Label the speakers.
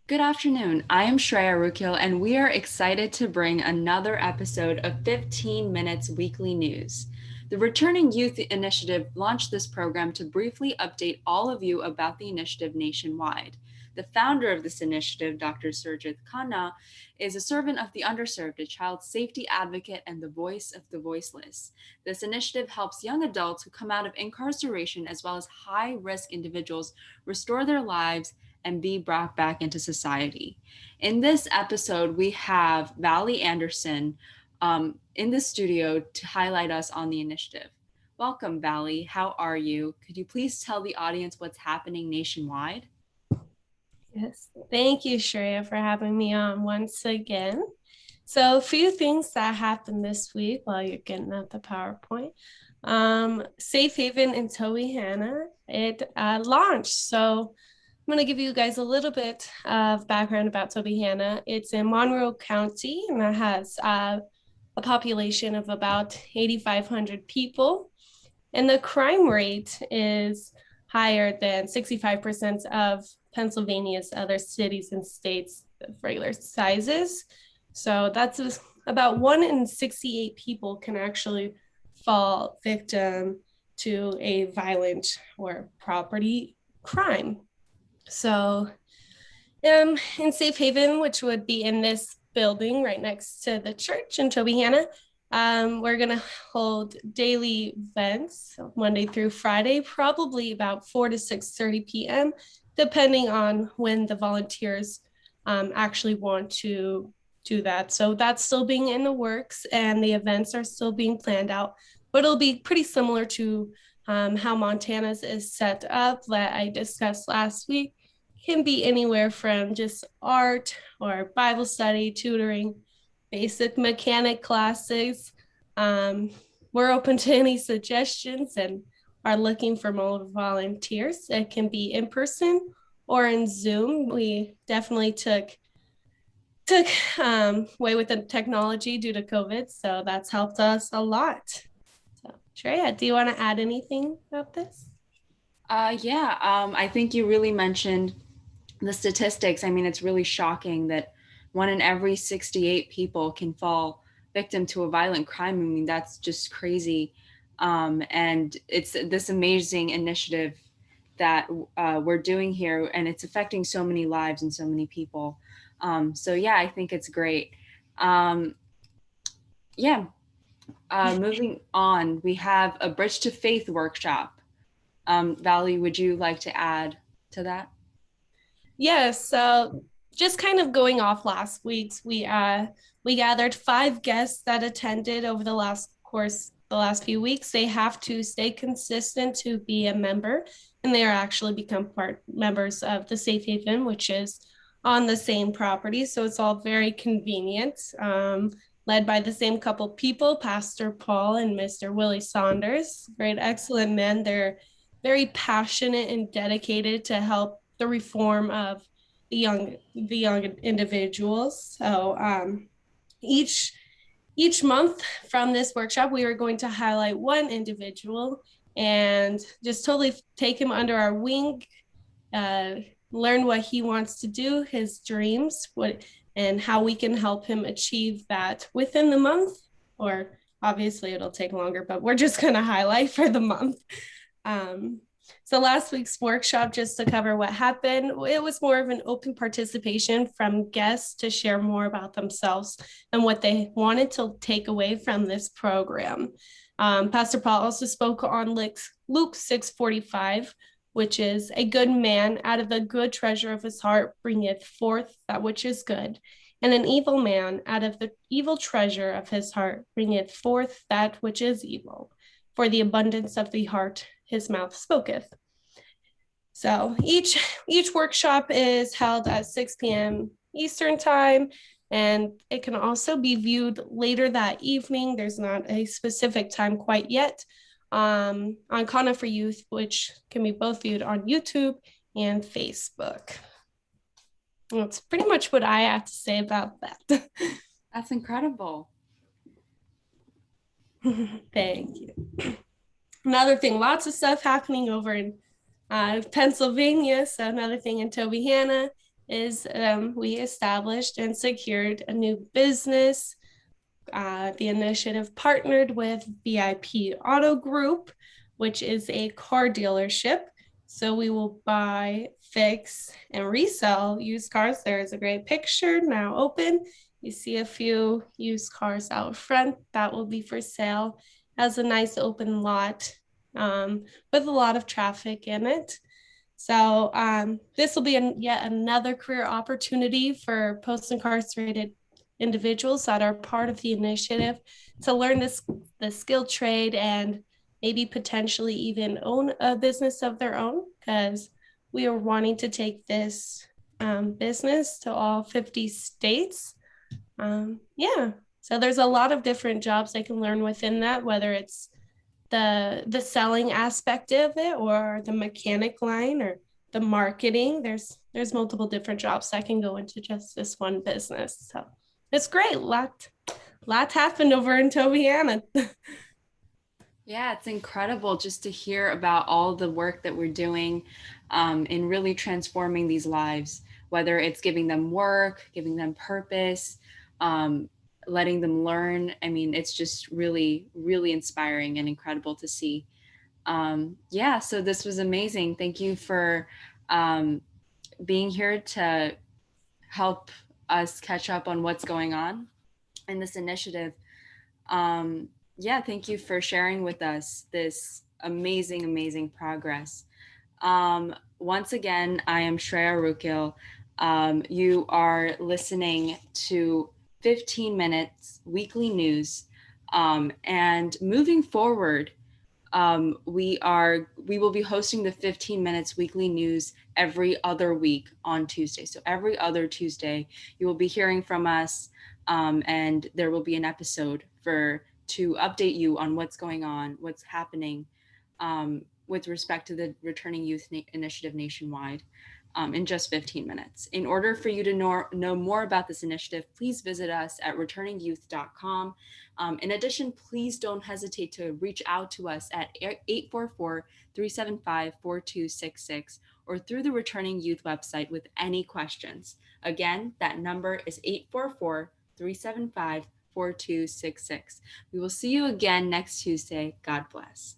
Speaker 1: Good afternoon. I am Shreya Rukil, and we are excited to bring another episode of 15 Minutes Weekly News. The Returning Youth Initiative launched this program to briefly update all of you about the initiative nationwide. The founder of this initiative, Dr. Surjit Khanna, is a servant of the underserved, a child safety advocate, and the voice of the voiceless. This initiative helps young adults who come out of incarceration as well as high risk individuals restore their lives and be brought back into society. In this episode, we have Valley Anderson in the studio to highlight us on the initiative. Welcome, Valley. How are you? Could you please tell the audience what's happening nationwide?
Speaker 2: Yes, thank you, Shreya, for having me on once again. So, a few things that happened this week while you're getting at the PowerPoint. Safe Haven in Tobyhanna, it launched. So, I'm going to give you guys a little bit of background about Tobyhanna. It's in Monroe County and it has a population of about 8,500 people. And the crime rate is higher than 65% of Pennsylvania's other cities and states of regular sizes. So that's about 1 in 68 people can actually fall victim to a violent or property crime. So in Safe Haven, which would be in this building right next to the church in Tobyhanna, we're going to hold daily events Monday through Friday, probably about 4 to 6:30 p.m., depending on when the volunteers actually want to do that. So that's still being in the works and the events are still being planned out, but it'll be pretty similar to how Montana's is set up that I discussed last week. Can be anywhere from just art or Bible study, tutoring, basic mechanic classes. Um, we're open to any suggestions and are looking for more volunteers. It can be in person or in Zoom. We definitely took away with the technology due to COVID, so that's helped us a lot. So, Shreya, do you want to add anything about this?
Speaker 1: I think you really mentioned the statistics. I mean, it's really shocking that 1 in every 68 people can fall victim to a violent crime. I mean, that's just crazy. And it's this amazing initiative that we're doing here, and it's affecting so many lives and so many people. So I think it's great. Um, yeah, moving on, we have a Bridge to Faith workshop. Valerie, would you like to add to that?
Speaker 2: Yes, so just kind of going off last week's, we gathered 5 guests that attended over the last few weeks. They have to stay consistent to be a member, and they are actually become part members of the Safe Haven, which is on the same property. So it's all very convenient. Led by the same couple people, Pastor Paul and Mr. Willie Saunders, great, excellent men. They're very passionate and dedicated to help the reform of the young individuals. So each each month from this workshop, we are going to highlight one individual and just totally take him under our wing, uh, learn what he wants to do, his dreams, what and how we can help him achieve that within the month. Or obviously, it'll take longer, but we're just going to highlight for the month. Um, so last week's workshop, just to cover what happened, it was more of an open participation from guests to share more about themselves and what they wanted to take away from this program. Pastor Paul also spoke on Luke 6:45, which is a good man out of the good treasure of his heart bringeth forth that which is good. And an evil man out of the evil treasure of his heart bringeth forth that which is evil. For the abundance of the heart his mouth spoketh. So each workshop is held at 6 p.m. Eastern time, and it can also be viewed later that evening. There's not a specific time quite yet on Kana for Youth, which can be both viewed on YouTube and Facebook. That's pretty much what I have to say about that.
Speaker 1: That's incredible.
Speaker 2: Thank you. Another thing, lots of stuff happening over in Pennsylvania. So another thing in Tobyhanna is we established and secured a new business. The initiative partnered with VIP Auto Group, which is a car dealership. So we will buy, fix, and resell used cars. There is a great picture now open. You see a few used cars out front that will be for sale. Has a nice open lot with a lot of traffic in it. So this will be yet another career opportunity for post-incarcerated individuals that are part of the initiative to learn the skilled trade and maybe potentially even own a business of their own, because we are wanting to take this business to all 50 states. Yeah, so there's a lot of different jobs they can learn within that, whether it's the selling aspect of it or the mechanic line or the marketing. There's multiple different jobs that can go into just this one business. So it's great. Lot happened over in Tobyhanna.
Speaker 1: Yeah, it's incredible just to hear about all the work that we're doing in really transforming these lives, whether it's giving them work, giving them purpose, um, letting them learn. I mean, it's just really, really inspiring and incredible to see. Yeah, so this was amazing. Thank you for um, being here to help us catch up on what's going on in this initiative. Yeah, thank you for sharing with us this amazing, amazing progress. Once again, I am Shreya Rukil. You are listening to 15 Minutes Weekly News. And moving forward, we will be hosting the 15 minutes weekly news every other week on Tuesday. So every other Tuesday, you will be hearing from us, and there will be an episode for to update you on what's going on, what's happening with respect to the Returning Youth Initiative nationwide. In just 15 minutes. In order for you to know more about this initiative, please visit us at returningyouth.com. In addition, please don't hesitate to reach out to us at 844 375 4266 or through the Returning Youth website with any questions. Again, that number is 844 375 4266. We will see you again next Tuesday. God bless.